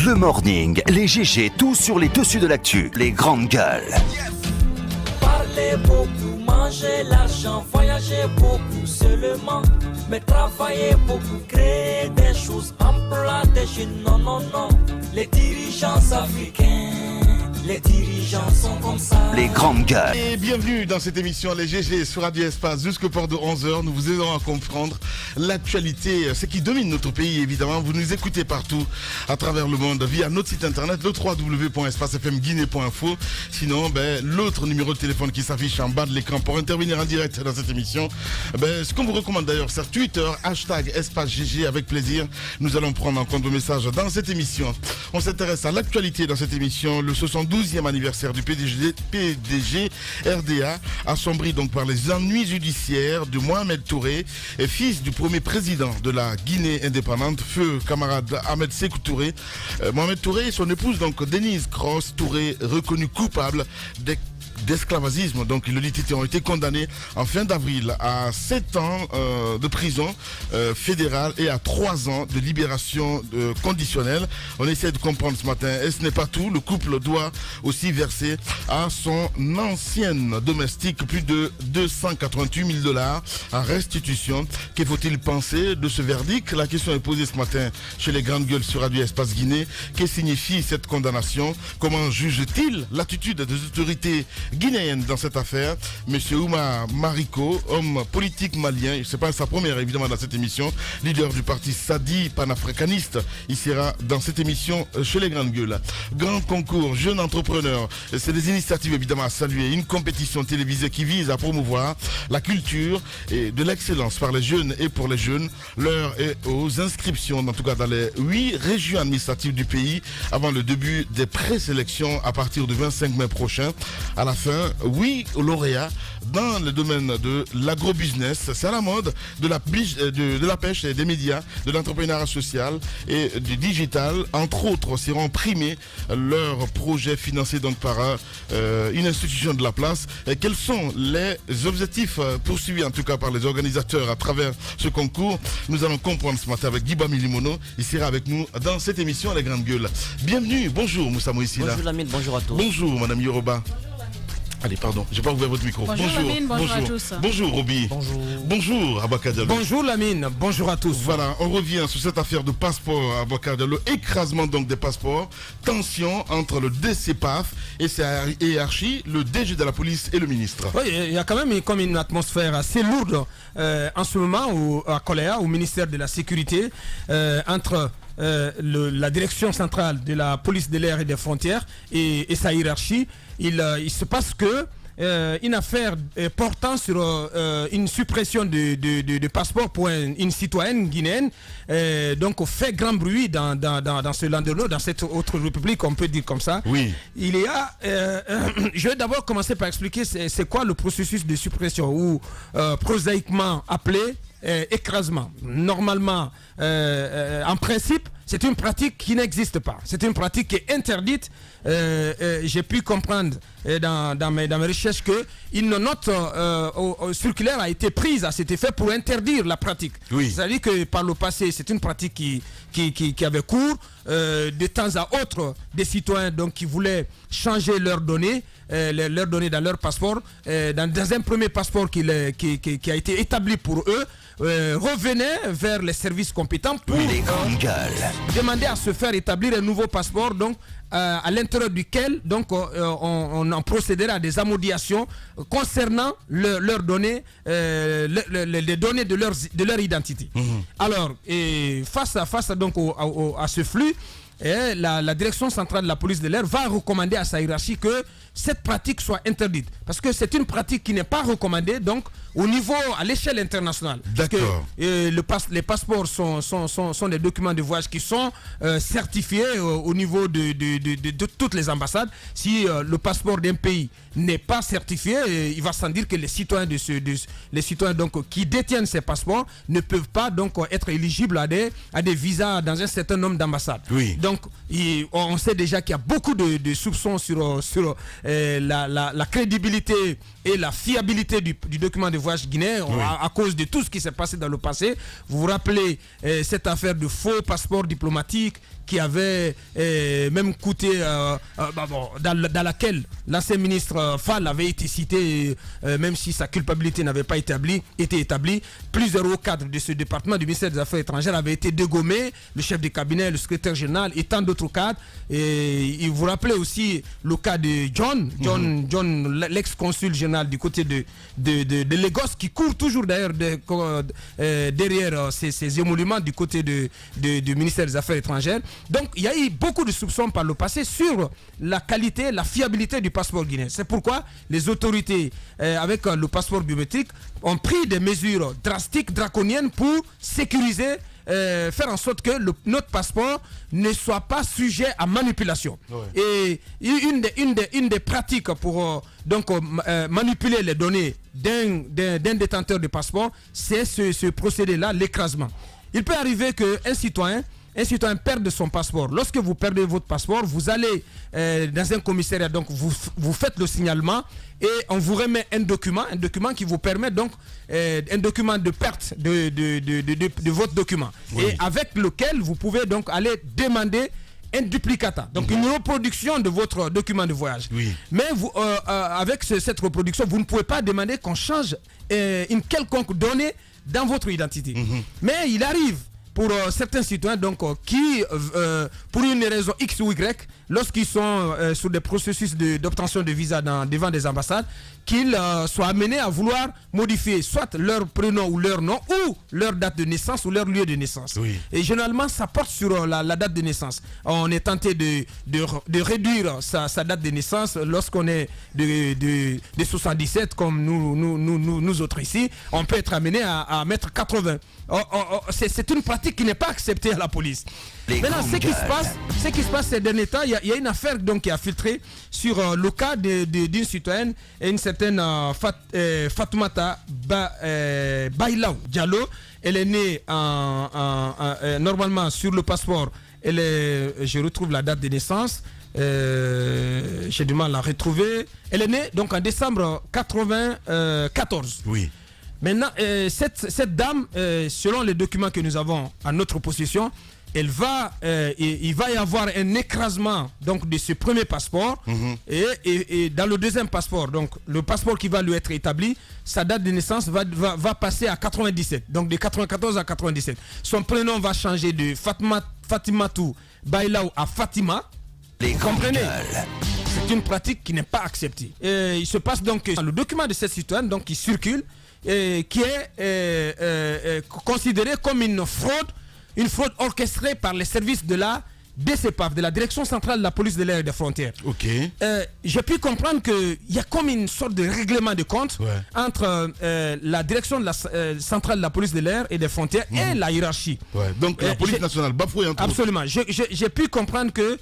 Le morning, les GG, tout sur les dessus de l'actu, les grandes gueules. Parler beaucoup, manger l'argent, voyager beaucoup seulement, mais travailler beaucoup, créer des choses, emploi des jeunes, non, non, non. Les dirigeants africains, les dirigeants sont comme ça. Les grandes gueules. Et bienvenue dans cette émission Les GG sur Radio Espace jusqu'au port de 11h. Nous vous aidons à comprendre l'actualité, ce qui domine notre pays évidemment. Vous nous écoutez partout à travers le monde via notre site internet le www.espacefmguinée.info. Sinon, l'autre numéro de téléphone qui s'affiche en bas de l'écran pour intervenir en direct dans cette émission. Ce qu'on vous recommande d'ailleurs, c'est Twitter, #EspaceGG, avec plaisir. Nous allons prendre en compte vos messages dans cette émission. On s'intéresse à l'actualité dans cette émission. Le 72e anniversaire du PDG RDA, assombri donc par les ennuis judiciaires de Mohamed Touré, fils du premier président de la Guinée indépendante, feu camarade Ahmed Sékou Touré. Mohamed Touré et son épouse donc Denise Cross Touré, reconnus coupables d'esclavagisme. Donc le litige ont été condamnés en fin d'avril à 7 ans de prison fédérale et à 3 ans de libération conditionnelle. On essaie de comprendre ce matin, et ce n'est pas tout. Le couple doit aussi verser à son ancienne domestique plus de 288 000 $ en restitution. Que faut-il penser de ce verdict? La question est posée ce matin chez les grandes gueules sur Radio Espace Guinée. Que signifie cette condamnation? Comment juge-t-il l'attitude des autorités guinéenne dans cette affaire? Monsieur Ouma Mariko, homme politique malien, c'est pas sa première évidemment dans cette émission, leader du parti Sadi panafricaniste, il sera dans cette émission chez les grandes gueules. Grand concours, jeune entrepreneur, c'est des initiatives évidemment à saluer, une compétition télévisée qui vise à promouvoir la culture et de l'excellence par les jeunes et pour les jeunes. L'heure est aux inscriptions, en tout cas dans les 8 régions administratives du pays, avant le début des présélections à partir du 25 mai prochain. À la fin, 8 lauréats dans le domaine de l'agrobusiness. C'est à la mode de la pêche et des médias, de l'entrepreneuriat social et du digital. Entre autres, seront primés leurs projets financés donc par une institution de la place. Et quels sont les objectifs poursuivis en tout cas par les organisateurs à travers ce concours? Nous allons comprendre ce matin avec Guy Bamilimono. Il sera avec nous dans cette émission Les Grandes Gueules. Bienvenue, bonjour Moussa Moïsila. Bonjour Lamine, bonjour à tous. Bonjour Madame Yoruba. Allez, pardon, j'ai pas ouvert votre micro. Bonjour Lamine, bonjour à tous. Bonjour Roby. Bonjour. Bonjour Abaka Diallo. Bonjour Lamine, bonjour à tous. Voilà, on revient sur cette affaire de passeport Abaka Diallo, écrasement donc des passeports, tension entre le DCPAF et sa hiérarchie, le DG de la police et le ministre. Oui, il y a quand même comme une atmosphère assez lourde en ce moment à Koléa, au ministère de la Sécurité, entre la direction centrale de la police de l'air et des frontières et sa hiérarchie. Il se passe que une affaire portant sur une suppression de passeport pour une citoyenne guinéenne donc fait grand bruit dans ce Landerneau, dans cette autre république, on peut dire comme ça. Oui. Il y a je vais d'abord commencer par expliquer c'est quoi le processus de suppression, ou prosaïquement appelé écrasement. Normalement, en principe, c'est une pratique qui n'existe pas. C'est une pratique qui est interdite. J'ai pu comprendre dans mes recherches qu'une note circulaire a été prise à cet effet pour interdire la pratique. Oui. C'est-à-dire que par le passé, c'est une pratique qui avait cours. De temps à autre, des citoyens donc, qui voulaient changer leurs données dans leur passeport, dans un premier passeport qui a été établi pour eux, revenaient vers les services compétents pour demander à se faire établir un nouveau passeport, donc à l'intérieur duquel donc on en procédera à des amodiations concernant leurs données, les données de leur identité. Alors, face donc à ce flux, la direction centrale de la police de l'air va recommander à sa hiérarchie que cette pratique soit interdite, parce que c'est une pratique qui n'est pas recommandée donc à l'échelle internationale. D'accord. Les passeports sont des documents de voyage qui sont certifiés au niveau de toutes les ambassades. Si le passeport d'un pays n'est pas certifié, il va sans dire que les citoyens donc qui détiennent ces passeports ne peuvent pas donc être éligibles à des visas dans un certain nombre d'ambassades. Oui. Donc on sait déjà qu'il y a beaucoup de soupçons sur la crédibilité et la fiabilité du document de voyage guinéen à cause de tout ce qui s'est passé dans le passé. Vous vous rappelez cette affaire de faux passeport diplomatique qui avait même coûté, dans laquelle l'ancien ministre Fall avait été cité, même si sa culpabilité n'avait pas été établie. Plusieurs hauts cadres de ce département du ministère des Affaires étrangères avaient été dégommés, le chef de cabinet, le secrétaire général et tant d'autres cadres. Et vous rappelez aussi le cas de John, l'ex-consul général du côté de Lagos, qui court toujours d'ailleurs derrière ces émoluments du côté du ministère des Affaires étrangères. Donc il y a eu beaucoup de soupçons par le passé sur la qualité, la fiabilité du passeport guinéen. C'est pourquoi les autorités avec le passeport biométrique ont pris des mesures drastiques, draconiennes pour sécuriser, faire en sorte que notre passeport ne soit pas sujet à manipulation. Et une des pratiques pour manipuler les données d'un détenteur de passeport, c'est ce procédé-là, l'écrasement. Il peut arriver qu'un citoyen perde son passeport. Lorsque vous perdez votre passeport, vous allez dans un commissariat, donc vous faites le signalement et on vous remet un document qui vous permet donc un document de perte de votre document, et avec lequel vous pouvez donc aller demander un duplicata, donc une reproduction de votre document de voyage. Mais avec cette reproduction, vous ne pouvez pas demander qu'on change une quelconque donnée dans votre identité. Mais il arrive pour certains citoyens qui, pour une raison X ou Y, lorsqu'ils sont sur des processus d'obtention de visa devant des ambassades, qu'ils soient amenés à vouloir modifier soit leur prénom ou leur nom, ou leur date de naissance ou leur lieu de naissance. Et généralement, ça porte sur la date de naissance. On est tenté de réduire sa date de naissance lorsqu'on est de 77, comme nous autres ici. On peut être amené à mettre 80. C'est une pratique qui n'est pas acceptée à la police. Maintenant, ce qui se passe ces derniers temps, il y a une affaire donc qui a filtré sur le cas d'une citoyenne, une certaine Fatoumata Bailaou Diallo. Elle est née normalement sur le passeport. Je retrouve la date de naissance. J'ai du mal à la retrouver. Elle est née donc en décembre 94. Maintenant, cette dame, selon les documents que nous avons à notre possession, il va y avoir un écrasement donc de ce premier passeport, et dans le deuxième passeport, donc le passeport qui va lui être établi, sa date de naissance va passer à 97, donc de 94 à 97. Son prénom va changer de Fatimatou Bailaou à Fatima. Vous comprenez? C'est une pratique qui n'est pas acceptée. Il se passe donc que le document de cette citoyenne donc qui circule, qui est considéré comme une fraude orchestrée par les services de la DCPAF, de la Direction Centrale de la Police de l'Air et des Frontières. J'ai pu comprendre qu'il y a comme une sorte de règlement de compte entre la Direction de la Centrale de la Police de l'Air et des Frontières et la hiérarchie. Donc la police nationale bafouée entre absolument. J'ai pu comprendre que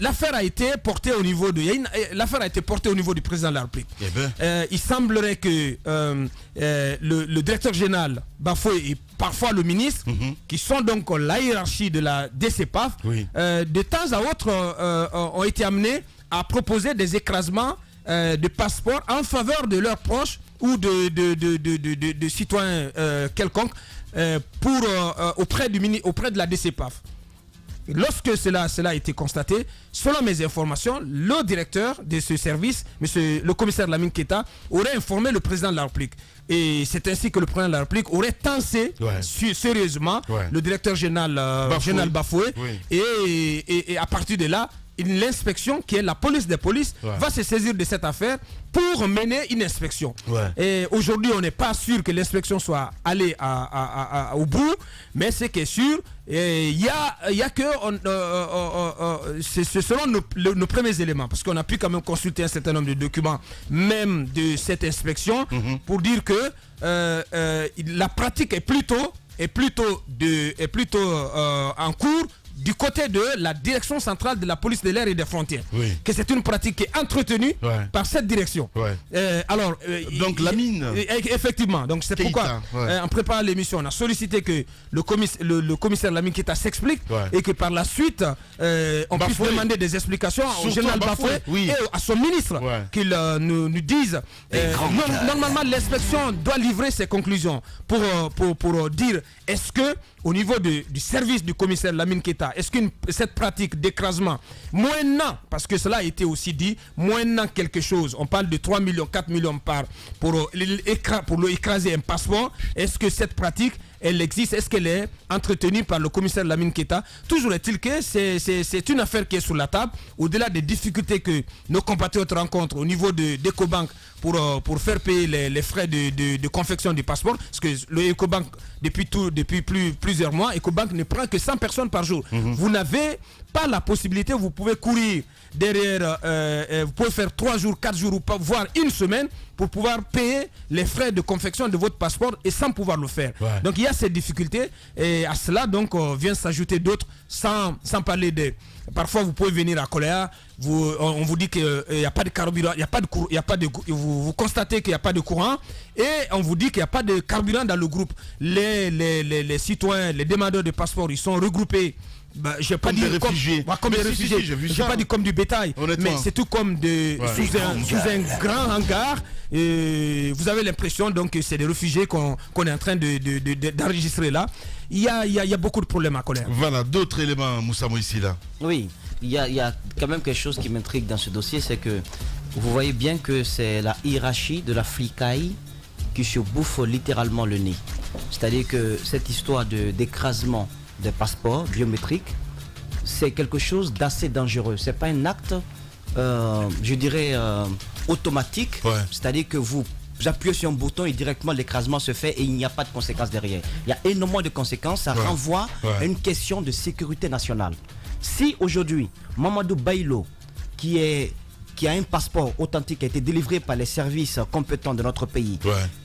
l'affaire a été portée au niveau du président de la République. Il semblerait que le directeur général bafoue et parfois le ministre, qui sont donc la hiérarchie de la DCPAF, de temps à autre ont été amenés à proposer des écrasements de passeports en faveur de leurs proches ou de citoyens quelconques auprès de la DCPAF. Lorsque cela a été constaté, selon mes informations, le directeur de ce service, le commissaire Lamine Keita, aurait informé le président de la République. Et c'est ainsi que le président de la République aurait tensé sérieusement le directeur général Bafoué. Et à partir de là, l'inspection, qui est la police des polices, va se saisir de cette affaire pour mener une inspection. Et aujourd'hui, on n'est pas sûr que l'inspection soit allée au bout, mais c'est qui est sûr, il y a que c'est selon nos premiers éléments, parce qu'on a pu quand même consulter un certain nombre de documents même de cette inspection pour dire que la pratique est plutôt en cours du côté de la direction centrale de la police de l'air et des frontières, que c'est une pratique qui est entretenue par cette direction. Donc Lamine. Effectivement, donc c'est pourquoi en préparant l'émission, on a sollicité que le commissaire Lamine Keita s'explique et que par la suite on puisse demander des explications au général Bafoué et à son ministre qu'il nous dise. Normalement, l'inspection doit livrer ses conclusions pour dire est-ce que au niveau du service du commissaire Lamine Keita, est-ce que cette pratique d'écrasement, moyennant, parce que cela a été aussi dit, moyennant quelque chose, on parle de 3 millions, 4 millions pour écraser un passeport, est-ce que cette pratique, elle existe, est-ce qu'elle est entretenue par le commissaire Lamine Keita? Toujours est-il que c'est une affaire qui est sur la table, au-delà des difficultés que nos compatriotes rencontrent au niveau d'Ecobank pour faire payer les frais de confection du passeport, parce que le Ecobank, depuis plusieurs mois, Ecobank ne prend que 100 personnes par jour. Vous n'avez pas la possibilité, vous pouvez courir derrière, vous pouvez faire 3 jours, 4 jours, ou voire une semaine pour pouvoir payer les frais de confection de votre passeport et sans pouvoir le faire. Donc il y a ces difficultés et à cela donc vient s'ajouter d'autres sans parler de... Parfois vous pouvez venir à Koléa, on vous dit qu'il n'y a pas de carburant, vous constatez qu'il n'y a pas de courant et on vous dit qu'il n'y a pas de carburant dans le groupe. Les citoyens, les demandeurs de passeport, ils sont regroupés. J'ai pas dit comme des réfugiés, j'ai pas dit comme du bétail, mais c'est tout comme sous un grand hangar. Vous avez l'impression donc que c'est des réfugiés qu'on est en train d'enregistrer là. Il y a beaucoup de problèmes à Koléa. Voilà, d'autres éléments, Moussa Moïsi là. Oui, il y a quand même quelque chose qui m'intrigue dans ce dossier, c'est que vous voyez bien que c'est la hiérarchie de la flicaille qui se bouffe littéralement le nez. C'est-à-dire que cette histoire d'écrasement des passeports biométriques, c'est quelque chose d'assez dangereux. C'est pas un acte, je dirais, automatique. C'est-à-dire que vous appuyez sur un bouton et directement l'écrasement se fait et il n'y a pas de conséquences derrière. Il y a énormément de conséquences. Ça renvoie à une question de sécurité nationale. Si aujourd'hui, Mamadou Baïlo, qui a un passeport authentique, qui a été délivré par les services compétents de notre pays,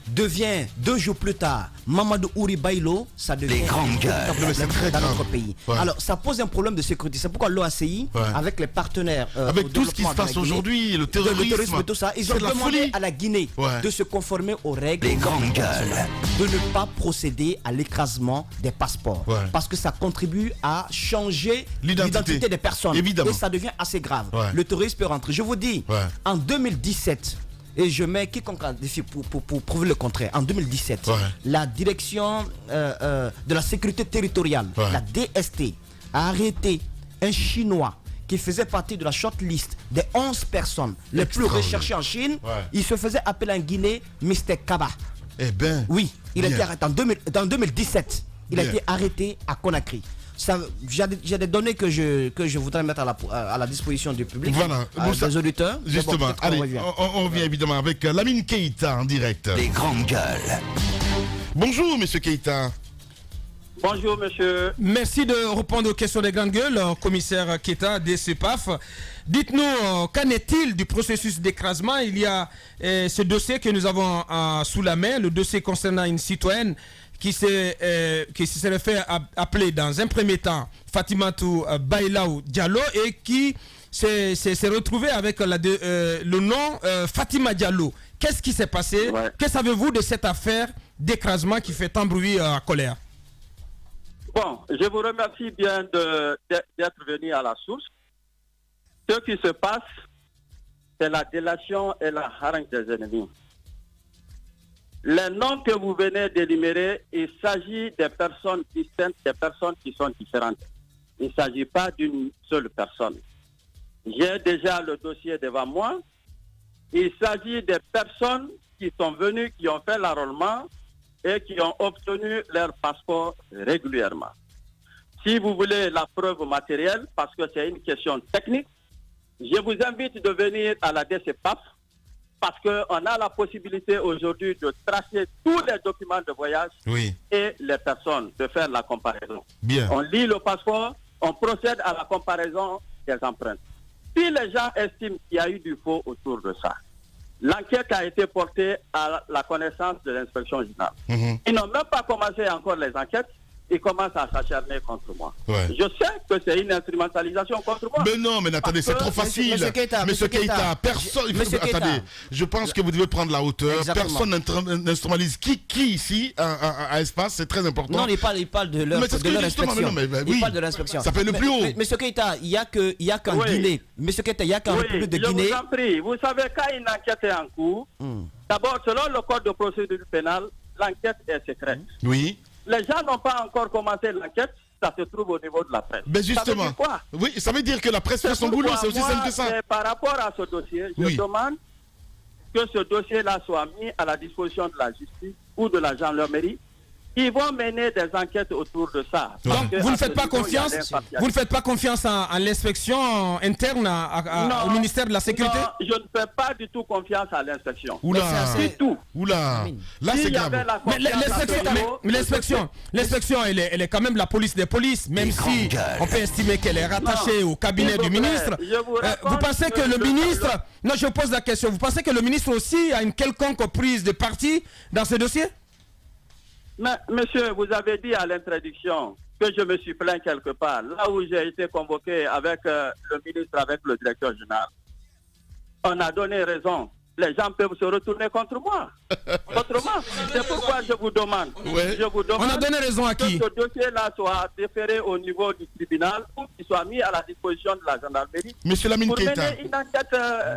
devient 2 jours plus tard Mamadou Ouri Baïlo, ça devient dans notre pays. Alors ça pose un problème de sécurité. C'est pourquoi l'OACI, avec les partenaires, avec tout ce qui se passe aujourd'hui, le terrorisme, tout ça, ils ont demandé à la Guinée de se conformer aux règles de ne pas procéder à l'écrasement des passeports, parce que ça contribue à changer l'identité des personnes. Évidemment. Et ça devient assez grave. Le terrorisme peut rentrer. Je vous dis, en 2017, et je mets quiconque en défi pour prouver le contraire, en 2017, la direction de la sécurité territoriale, la DST, a arrêté un Chinois qui faisait partie de la shortlist des 11 personnes les plus recherchées en Chine. Il se faisait appeler en Guinée Mr. Kaba. Eh ben, oui, il a été arrêté en 2017. Il a été arrêté à Conakry. J'ai des données que je voudrais mettre à la disposition du public, des auditeurs. Justement, allez, on revient évidemment avec Lamine Keita en direct. Les grandes gueules. Bonjour, monsieur Keita. Bonjour, monsieur. Merci de répondre aux questions des grandes gueules, commissaire Keita des CEPAF. Dites-nous, qu'en est-il du processus d'écrasement? Il y a ce dossier que nous avons sous la main, le dossier concernant une citoyenne qui s'est fait appeler dans un premier temps Fatimatou Bailaou Diallo et qui s'est retrouvé avec le nom Fatima Diallo. Qu'est-ce qui s'est passé? Que savez-vous de cette affaire d'écrasement qui fait tant bruit à Koléa? Bon, je vous remercie bien d'être venu à la source. Ce qui se passe, c'est la délation et la harangue des ennemis. Les noms que vous venez d'énumérer, il s'agit des personnes distinctes, des personnes qui sont différentes. Il ne s'agit pas d'une seule personne. J'ai déjà le dossier devant moi. Il s'agit des personnes qui sont venues, qui ont fait l'enrôlement et qui ont obtenu leur passeport régulièrement. Si vous voulez la preuve matérielle, parce que c'est une question technique, je vous invite de venir à la DCPAF, parce qu'on a la possibilité aujourd'hui de tracer tous les documents de voyage et les personnes, de faire la comparaison. On lit le passeport, on procède à la comparaison des empreintes. Si les gens estiment qu'il y a eu du faux autour de ça, l'enquête a été portée à la connaissance de l'inspection générale. Ils n'ont même pas commencé encore les enquêtes. ils commencent à s'acharner contre moi. Ouais. Je sais que c'est une instrumentalisation contre moi. Mais non, mais attendez, c'est trop facile. Monsieur Keita, Personne. Monsieur Keita. Attendez, je pense que vous devez prendre la hauteur. Exactement. Personne n'instrumentalise. Qui ici a espace, c'est très important. Non, il parle de leur, Mais c'est ce que je dis justement, inspection. mais non, mais oui. Il parle de l'inspection. Ça fait le plus haut. Monsieur Keita, il y a qu'en Oui. Guinée. Monsieur Keita, il y a qu'en Oui, République de je Guinée. vous en prie. Vous savez, quand une enquête est en cours, d'abord, selon le code de procédure pénale, l'enquête est secrète. Oui. Les gens n'ont pas encore commencé l'enquête, ça se trouve au niveau de la presse. Mais Ça veut justement. dire quoi? Oui, ça veut dire que la presse fait son boulot, c'est aussi Pourquoi simple que ça. moi, par rapport à ce dossier, je Oui. demande que ce dossier-là soit mis à la disposition de la justice ou de la gendarmerie. Ils vont mener des enquêtes autour de ça. Donc, Parce que Vous ne à faites ce pas niveau, il y a confiance, l'impartialité. vous ne faites pas confiance à l'inspection interne au ministère de la Sécurité? Non, je ne fais pas du tout confiance à l'inspection. Oula. Du tout. Oula. Là, c'est S'il y grave. avait la Mais confiance à ce niveau, l'inspection, elle est quand même la police des polices, même si on peut estimer qu'elle est rattachée au cabinet S'il vous du plaît, ministre. je vous raconte Vous pensez que le ministre, non, je pose la question, vous pensez que le ministre aussi a une quelconque prise de parti dans ce dossier? Mais, monsieur, vous avez dit à l'introduction que je me suis plaint quelque part, là où j'ai été convoqué avec le ministre, avec le directeur général. On a donné raison. Les gens peuvent se retourner contre moi. Autrement, c'est pourquoi je vous demande. Ouais. Je vous demande On a donné raison à qui? que ce dossier-là soit déféré au niveau du tribunal ou qu'il soit mis à la disposition de la gendarmerie Monsieur Lamine pour Keita. mener une enquête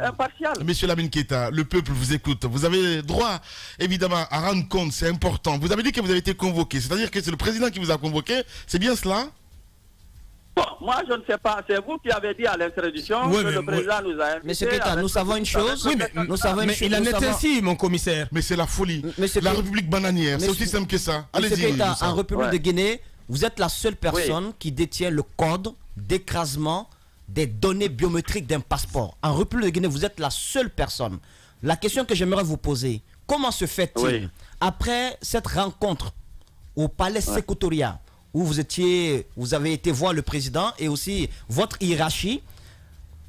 impartiale. Monsieur Lamine Keita, le peuple vous écoute. Vous avez droit, évidemment, à rendre compte, c'est important. Vous avez dit que vous avez été convoqué, c'est-à-dire que c'est le président qui vous a convoqué, c'est bien cela? Bon, moi, je ne sais pas. C'est vous qui avez dit à l'introduction Oui, que mais le président nous a invités. Monsieur Keita, nous savons une chose. Oui, mais nous savons une mais chose. il en nous est savons- ainsi, mon commissaire. Mais c'est la folie. Monsieur La Keita- République bananière, c'est Monsieur- aussi simple que ça. Monsieur Allez-y. Keita, Moussa. en République Ouais. de Guinée, vous êtes la seule personne qui détient le code d'écrasement des données biométriques d'un passeport. En République de Guinée, vous êtes la seule personne. La question que j'aimerais vous poser, comment se fait-il, Oui. après cette rencontre au palais Sékou-Touré, où vous avez été voir le président et aussi votre hiérarchie,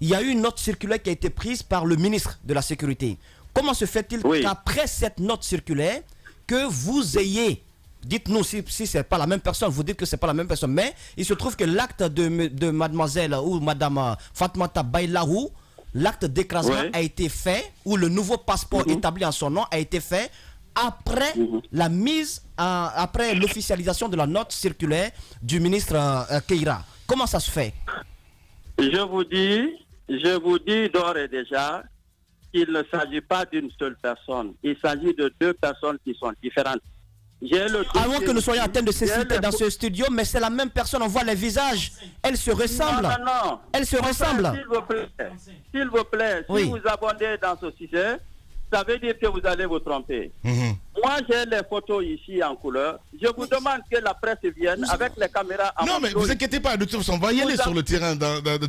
il y a eu une note circulaire qui a été prise par le ministre de la Sécurité. Comment se fait-il Oui. qu'après cette note circulaire, que vous ayez, dites-nous si ce n'est pas la même personne, vous dites que ce n'est pas la même personne, mais il se trouve que l'acte de mademoiselle ou madame Fatmata Baïlaou, l'acte d'écrasement Oui. a été fait, ou le nouveau passeport établi en son nom a été fait après la mise, après l'officialisation de la note circulaire du ministre Keïra. Comment ça se fait? Je vous dis d'ores et déjà qu'il ne s'agit pas d'une seule personne. Il s'agit de deux personnes qui sont différentes. Avant que nous soyons atteints de cécité dans ce studio, mais c'est la même personne, on voit les visages. Elles se ressemblent. Non. Elles se ressemblent. S'il vous plaît, Oui. si vous abondez dans ce sujet, ça veut dire que vous allez vous tromper. Moi, j'ai les photos ici en couleur. Je vous demande que la presse vienne avec les caméras en Non, mais photo. vous inquiétez pas, de toute façon, on va y aller Vous sur le terrain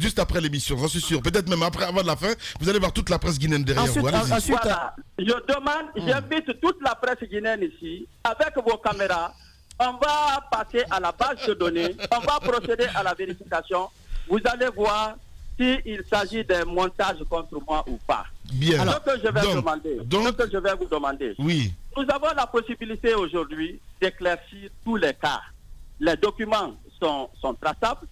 juste après l'émission, j'en suis sûr. Peut-être même après, avant de la fin, vous allez voir toute la presse guinéenne derrière Ensuite, vous. Allez-y. ensuite, Voilà. Je demande, j'invite toute la presse guinéenne ici, avec vos caméras, on va passer à la base de données, on va procéder à la vérification. Vous allez voir s'il s'agit d'un montage contre moi ou pas. Bien. Ce que je vais vous demander, Oui. nous avons la possibilité aujourd'hui d'éclaircir tous les cas. Les documents sont traçables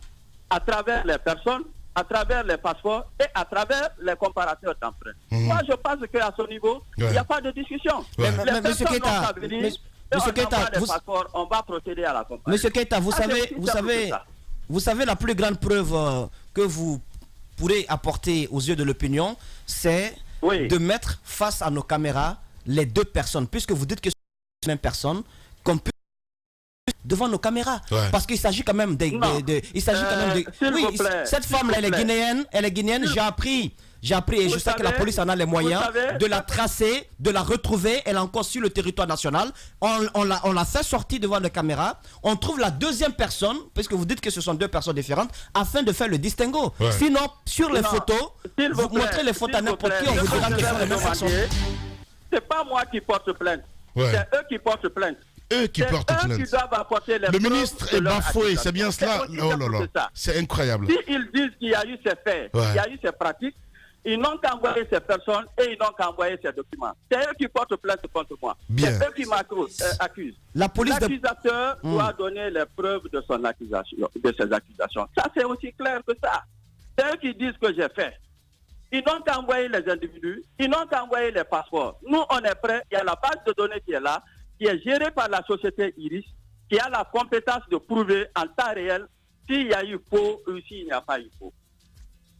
à travers les personnes, à travers les passeports et à travers les comparateurs d'empreintes. Moi, je pense qu'à ce niveau, il n'y a pas de discussion. Ouais. Les Mais, monsieur personnes Keita, n'ont qu'à venir, monsieur et on Keita, envoie les vous- passeports, on va procéder à la comparaison. Monsieur Keita, vous Ah, c'est savez, aussi simple que ça. vous savez la plus grande preuve que vous pourrez apporter aux yeux de l'opinion, c'est Oui. de mettre face à nos caméras les deux personnes, puisque vous dites que c'est la même personne, qu'on peut devant nos caméras, Ouais. parce qu'il s'agit quand même de, Non. il s'agit quand même de, s'il oui, vous plaît, cette s'il femme là, vous elle est plaît. guinéenne, j'ai appris et Vous je sais que la savez- police en a les moyens vous savez- de la tracer, de la retrouver. Elle est encore sur le territoire national. On l'a fait sortir devant les caméras. On trouve la deuxième personne, puisque vous dites que ce sont deux personnes différentes, afin de faire le distinguo. Ouais. Sinon, sur les Non, photos, s'il vous plaît, montrez les photos à s'il vous n'importe qui, plaît, on vous ce dira que que je ce sont vais les mêmes vous personnes. demander, c'est pas moi qui porte plainte. Ouais. C'est eux qui portent plainte. Eux qui C'est portent eux plainte. qui doivent apporter les Le preuves ministre de est leur bafoué, c'est bien accusation. cela. C'est aussi Oh simple là là, que ça. c'est incroyable. S'ils disent qu'il y a eu ces faits, Ouais. qu'il y a eu ces pratiques, ils n'ont qu'à envoyer ces personnes et ils n'ont qu'à envoyer ces documents. C'est eux qui portent plainte contre moi. Bien. C'est eux qui m'accusent. La police de... L'accusateur doit donner les preuves de son accusation, de ses accusations. Ça, c'est aussi clair que ça. C'est eux qui disent que j'ai fait. Ils n'ont qu'à envoyer les individus, ils n'ont qu'à envoyer les passeports. Nous, on est prêts. Il y a la base de données qui est là, qui est gérée par la société Iris, qui a la compétence de prouver en temps réel s'il y a eu faux ou s'il n'y a pas eu faux.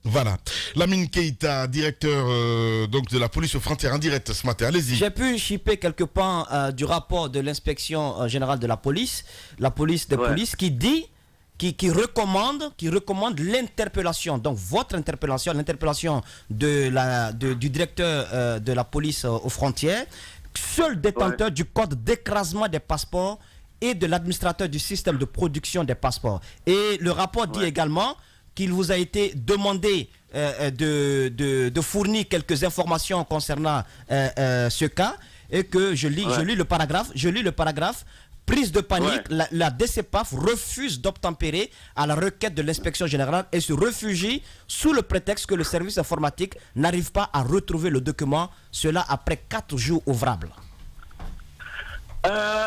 Voilà. Lamine Keita, directeur donc de la police aux frontières en direct ce matin. Allez-y. J'ai pu chipper quelque part du rapport de l'inspection générale de la police de police, qui dit, qui recommande l'interpellation. Donc votre interpellation, l'interpellation du directeur de la police aux frontières, seul détenteur du code d'écrasement des passeports et de l'administrateur du système de production des passeports. Et le rapport dit également qu'il vous a été demandé de fournir quelques informations concernant ce cas, et que je lis le paragraphe. Prise de panique, la DCPAF refuse d'obtempérer à la requête de l'inspection générale et se réfugie sous le prétexte que le service informatique n'arrive pas à retrouver le document, cela après 4 jours ouvrables.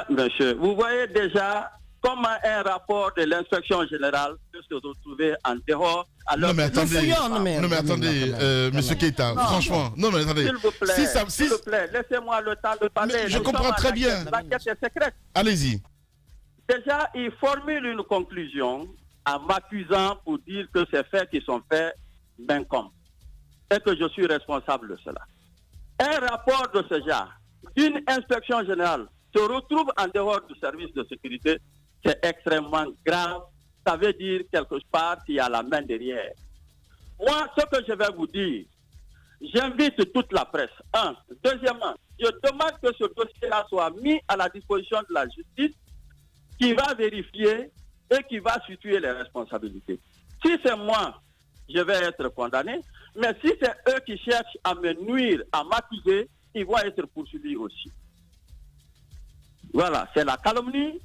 Monsieur, vous voyez déjà comment un rapport de l'inspection générale peut se retrouver en dehors. Non mais attendez, monsieur Keita, franchement, non mais attendez. S'il vous plaît, laissez-moi le temps de parler. Mais je comprends très bien. L'enquête est secrète. Allez-y. Déjà, il formule une conclusion en m'accusant pour dire que ces faits qui sont faits m'incombent et que je suis responsable de cela. Un rapport de ce genre d'une inspection générale se retrouve en dehors du service de sécurité, c'est extrêmement grave. Ça veut dire quelque part qu'il y a la main derrière. Moi, ce que je vais vous dire, j'invite toute la presse. Deuxièmement, je demande que ce dossier-là soit mis à la disposition de la justice, qui va vérifier et qui va situer les responsabilités. Si c'est moi, je vais être condamné, mais si c'est eux qui cherchent à me nuire, à m'accuser, ils vont être poursuivis aussi. Voilà, c'est la calomnie.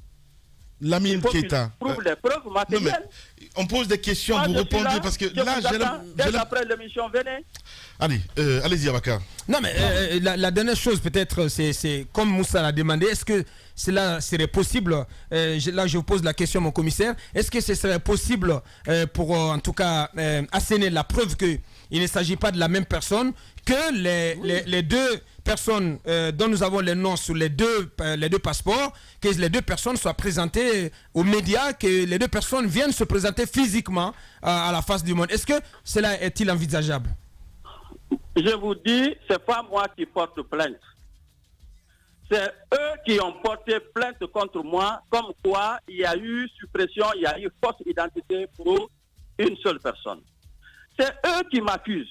Lamine Keita. Prouve les preuves matérielles. On pose des questions, vous répondez parce que là, dès après l'émission, venez. Allez, allez-y, Abakar. Non, mais la dernière chose, peut-être, c'est comme Moussa l'a demandé, est-ce que cela serait possible, là je vous pose la question, mon commissaire, est-ce que ce serait possible pour, en tout cas, asséner la preuve qu'il ne s'agit pas de la même personne, que les deux personnes dont nous avons les noms sur les deux passeports, que les deux personnes soient présentées aux médias, que les deux personnes viennent se présenter physiquement à la face du monde. Est-ce que cela est-il envisageable? Je vous dis, c'est pas moi qui porte plainte. C'est eux qui ont porté plainte contre moi, comme quoi il y a eu suppression, il y a eu fausse identité pour une seule personne. C'est eux qui m'accusent.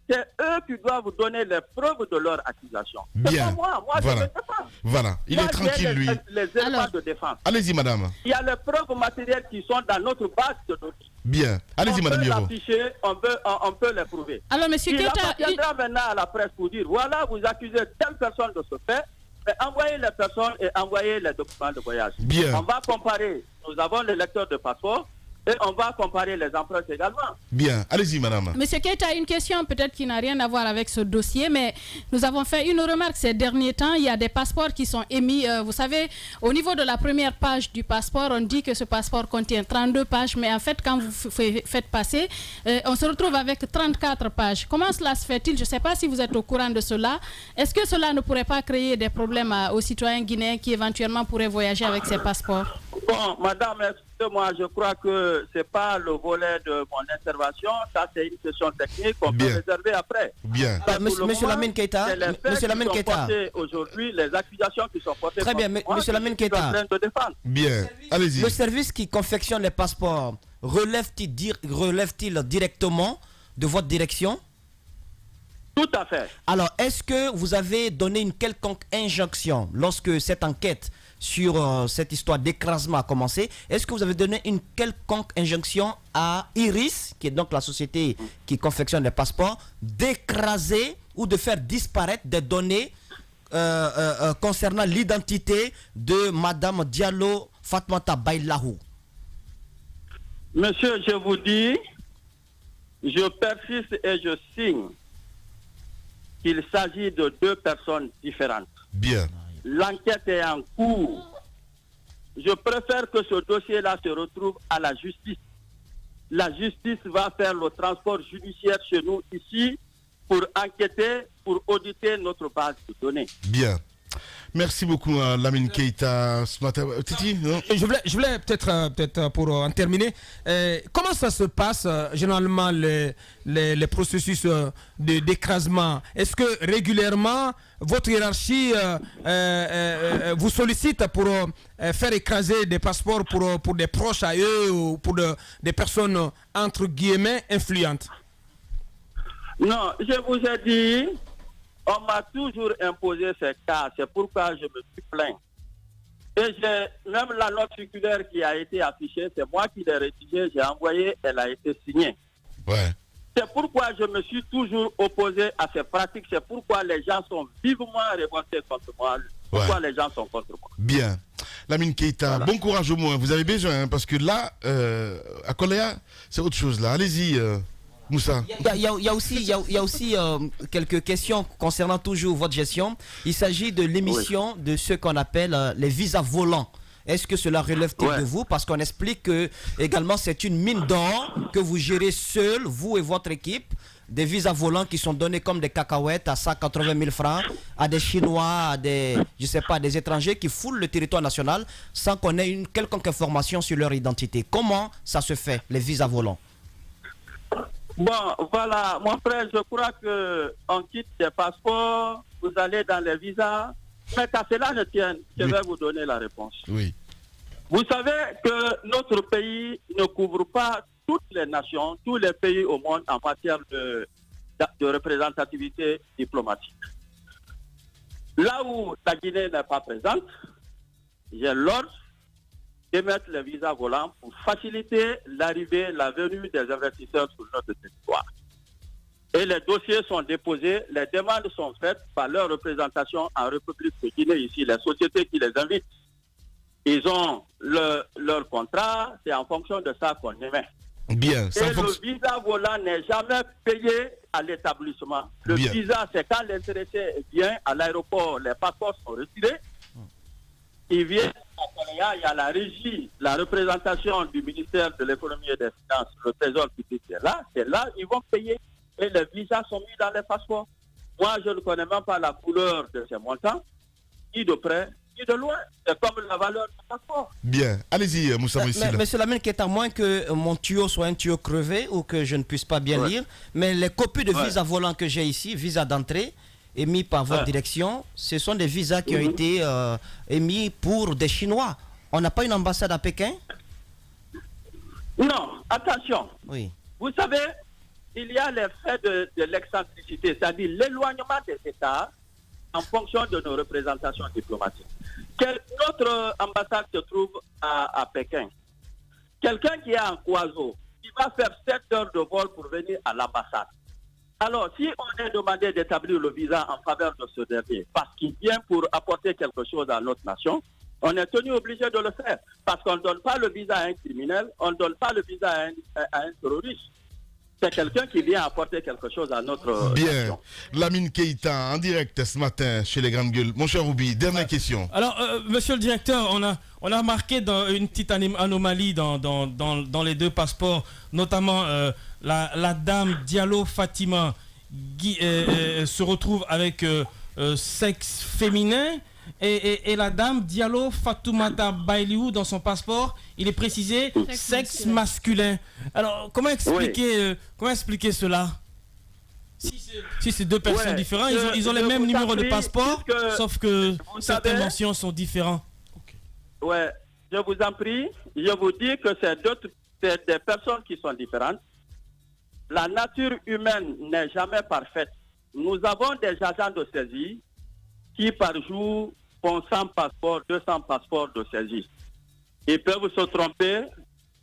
C'est eux qui doivent vous donner les preuves de leur accusation. C'est pas moi. Moi, voilà. je ne sais pas. Voilà, il est tranquille, lui. Les éléments de défense. Allez-y, madame. Il y a les preuves matérielles qui sont dans notre base de données. Bien. Allez-y, madame Yoro. On peut les prouver. Alors, monsieur Keita, il appartiendra maintenant à la presse pour dire, voilà, vous accusez telle personne de ce fait, mais envoyez les personnes et envoyez les documents de voyage. Bien. On va comparer. Nous avons les lecteurs de passeport. Et on va comparer les empreintes également. Bien, allez-y madame. Monsieur Keita, une question peut-être qui n'a rien à voir avec ce dossier, mais nous avons fait une remarque ces derniers temps. Il y a des passeports qui sont émis. Vous savez, au niveau de la première page du passeport, on dit que ce passeport contient 32 pages, mais en fait, quand vous faites passer, on se retrouve avec 34 pages. Comment cela se fait-il? Je ne sais pas si vous êtes au courant de cela. Est-ce que cela ne pourrait pas créer des problèmes aux citoyens guinéens qui éventuellement pourraient voyager avec ces passeports? Bon, madame, moi, je crois que ce n'est pas le volet de mon intervention. Ça, c'est une question technique qu'on peut réserver après. Bien. Monsieur Lamine Keita, aujourd'hui, les accusations qui sont portées. Très bien, monsieur Lamine Keita. Bien, allez-y. Le service qui confectionne les passeports relève-t-il directement de votre direction? Tout à fait. Alors, est-ce que vous avez donné une quelconque injonction lorsque cette enquête sur cette histoire d'écrasement a commencé? Est-ce que vous avez donné une quelconque injonction à Iris, qui est donc la société qui confectionne les passeports, d'écraser ou de faire disparaître des données concernant l'identité de Madame Diallo Fatmata Bailahou? Monsieur, je vous dis, je persiste et je signe qu'il s'agit de 2 personnes différentes. Bien. L'enquête est en cours. Je préfère que ce dossier-là se retrouve à la justice. La justice va faire le transport judiciaire chez nous ici pour enquêter, pour auditer notre base de données. Bien. Merci beaucoup, Lamine Keita, ce matin. Titi, non? Je voulais peut-être pour en terminer, comment ça se passe généralement les processus d'écrasement? Est-ce que régulièrement votre hiérarchie vous sollicite pour faire écraser des passeports pour des proches à eux ou pour des personnes entre guillemets influentes? Non, je vous ai dit, on m'a toujours imposé ces cas. C'est pourquoi je me suis plaint. Et même la note circulaire qui a été affichée, c'est moi qui l'ai rédigée, j'ai envoyé, elle a été signée. Ouais. C'est pourquoi je me suis toujours opposé à ces pratiques. C'est pourquoi les gens sont vivement révoltés contre moi. Pourquoi les gens sont contre moi. Bien. Lamine Keita, voilà. Bon courage au moins. Vous avez besoin, hein, parce que là, à Koléa, c'est autre chose. Là, allez-y. Moussa. Il y a aussi quelques questions concernant toujours votre gestion. Il s'agit de l'émission de ce qu'on appelle les visas volants. Est-ce que cela relève-t-il de vous? Parce qu'on explique que également c'est une mine d'or que vous gérez seul, vous et votre équipe. Des visas volants qui sont donnés comme des cacahuètes à 180 000 francs à des Chinois, à des, je sais pas, des étrangers qui foulent le territoire national sans qu'on ait une quelconque information sur leur identité. Comment ça se fait, les visas volants? Bon, voilà, mon frère, je crois qu'on quitte des passeports, vous allez dans les visas, mais qu'à cela ne tienne, je vais vous donner la réponse. Oui. Vous savez que notre pays ne couvre pas toutes les nations, tous les pays au monde en matière de représentativité diplomatique. Là où la Guinée n'est pas présente, j'ai l'ordre d'émettre les visas volants pour faciliter l'arrivée, la venue des investisseurs sur notre territoire. Et les dossiers sont déposés, les demandes sont faites par leur représentation en République de Guinée ici, les sociétés qui les invitent. Ils ont leur contrat, c'est en fonction de ça qu'on émet. Bien. Et le visa volant n'est jamais payé à l'établissement. Le visa, c'est quand l'intéressé vient à l'aéroport, les passeports sont retirés. Il vient à Koléa, il y a la régie, la représentation du ministère de l'économie et des finances, le trésor public est là, c'est là, ils vont payer et les visas sont mis dans les passeports. Moi, je ne connais même pas la couleur de ces montants, ni de près, ni de loin. C'est comme la valeur du passeport. Bien, allez-y, Moussa Moïsila. Monsieur Lamine Keita, à moins que mon tuyau soit un tuyau crevé ou que je ne puisse pas bien lire, mais les copies de visas volants que j'ai ici, visas d'entrée, émis par votre direction, ce sont des visas qui ont été émis pour des Chinois. On n'a pas une ambassade à Pékin? Non, attention. Oui. Vous savez, il y a les faits de l'excentricité, c'est-à-dire l'éloignement des États en fonction de nos représentations diplomatiques. Notre ambassade se trouve à Pékin. Quelqu'un qui est en Kouazo, il va faire 7 heures de vol pour venir à l'ambassade. Alors, si on est demandé d'établir le visa en faveur de ce dernier, parce qu'il vient pour apporter quelque chose à notre nation, on est tenu obligé de le faire. Parce qu'on ne donne pas le visa à un criminel, on ne donne pas le visa à un terroriste. C'est quelqu'un qui vient apporter quelque chose à notre nation. Lamine Keita, en direct ce matin chez les Grandes Gueules. Mon cher Roubi, dernière question. Alors, monsieur le directeur, on a remarqué une petite anomalie dans les 2 passeports, notamment la dame Diallo Fatima qui se retrouve avec sexe féminin et la dame Diallo Fatoumata Bailiou dans son passeport, il est précisé sexe masculin. Alors, comment expliquer cela? Si c'est 2 personnes différentes, ils ont les mêmes numéros de passeport, sauf que certaines mentions sont différentes. Ouais, je vous en prie, je vous dis que c'est des personnes qui sont différentes. La nature humaine n'est jamais parfaite. Nous avons des agents de saisie qui par jour font 100 passeports, 200 passeports de saisie. Ils peuvent se tromper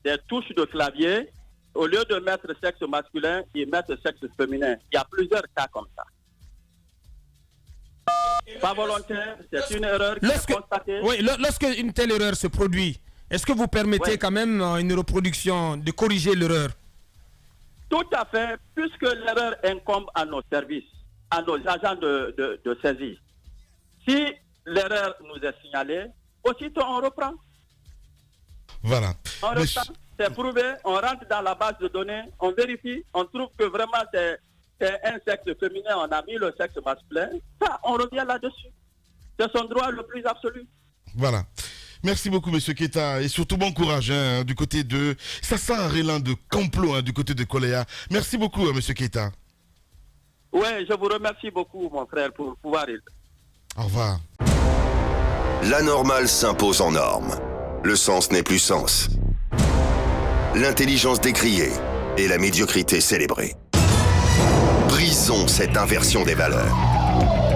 des touches de clavier. Au lieu de mettre sexe masculin, ils mettent sexe féminin. Il y a plusieurs cas comme ça. Pas volontaire, c'est une erreur qui est constatée. Oui, lorsque une telle erreur se produit, est-ce que vous permettez quand même une reproduction, de corriger l'erreur? Tout à fait, puisque l'erreur incombe à nos services. à nos agents de saisie. Si l'erreur nous est signalée, aussitôt on reprend. Voilà. On reprend, c'est prouvé, on rentre dans la base de données, on vérifie, on trouve que vraiment c'est un sexe féminin, on a mis le sexe masculin. Ça, on revient là-dessus. C'est son droit le plus absolu. Voilà. Merci beaucoup, monsieur Keita, et surtout bon courage hein, du côté de... Ça sent un élan de complot hein, du côté de Koléa. Merci beaucoup, hein, monsieur Keita. Oui, je vous remercie beaucoup, mon frère, pour pouvoir... Au revoir. La normale s'impose en norme. Le sens n'est plus sens. L'intelligence décriée et la médiocrité célébrée. Brisons cette inversion des valeurs.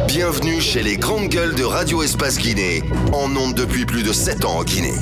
Bienvenue chez les grandes gueules de Radio Espace Guinée, en ondes depuis plus de 7 ans en Guinée.